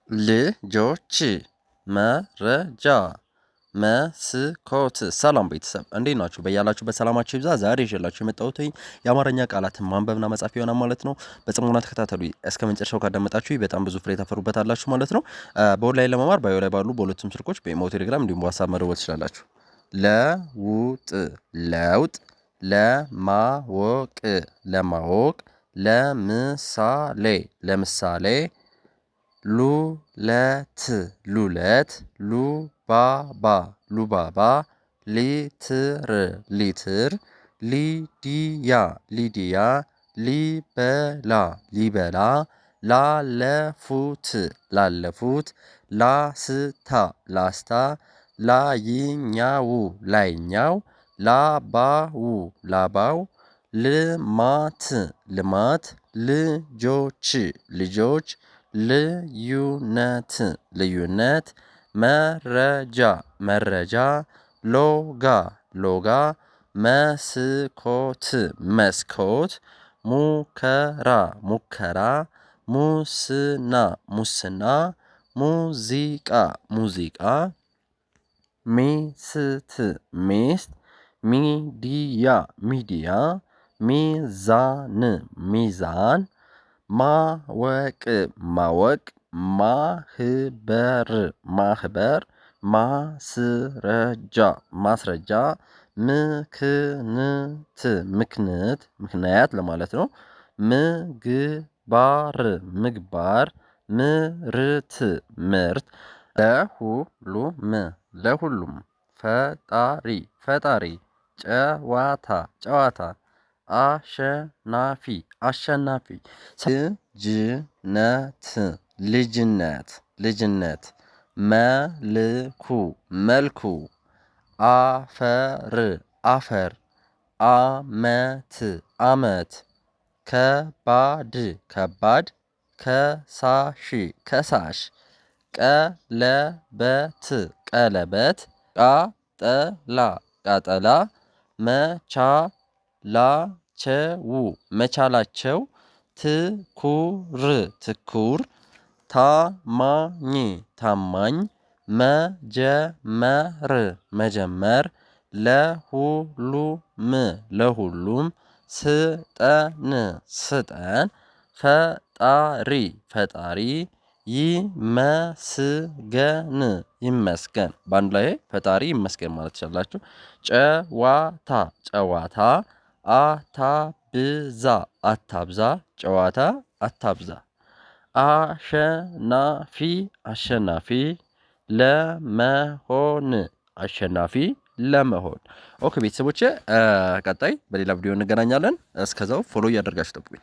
ልጆች መረጃ መስኮት ሰላም ቤተሰብ እንዴት ናችሁ? በያላችሁበት ሰላማችሁ ይብዛ። ዛሬ ይዤላችሁ የመጣሁት የአማርኛ ቃላትን ማንበብና መጻፍ ይሆናል ማለት ነው። በጽሞና ተከታተሉ። እስከ መጨረሻው ካዳመጣችሁ በጣም ብዙ ፍሬ ታፈሩበታላችሁ ማለት ነው። በኦንላይን ለመማር ባዮ ላይ ባሉ በሁለቱም ስልኮች በኢሞ፣ ቴሌግራም እንዲሁም በዋትስአፕ መደወል ትችላላችሁ። ለውጥ ለማወቅ ለምሳሌ ሉለት ሉባባ ሊትር ሊዲያ ሊበላ ላለፉት ላስታ ላይኛው ላባው ልማት ልጆች ልዩነት መረጃ ሎጋ መስኮት ሙከራ ሙስና ሙዚቃ ሚስት ሚዲያ ሚዛን ማወቅ ማህበር ማስረጃ ምክንያት ለማለት ነው። ምግባር ምርት ለሁሉም ፈጣሪ ጨዋታ አሸናፊ ልጅነት መልኩ አፈር አመት ከባድ ከሳሽ ቀለበት ቃጠላ መቻላቸው ትኩር ታማኝ መጀመር ለሁሉም ስጠን ፈጣሪ ይመስገን በአንድ ላይ ፈጣሪ ይመስገን ማለት ትችላላችሁ። ጨዋታ አታብዛ ጨዋታ አታብዛ አሸናፊ ለመሆን ኦኬ ቤተሰቦቼ ቀጣይ በሌላ ቪዲዮ እንገናኛለን። እስከዛው ፎሎ እያደረጋችሁ ጠብቁኝ።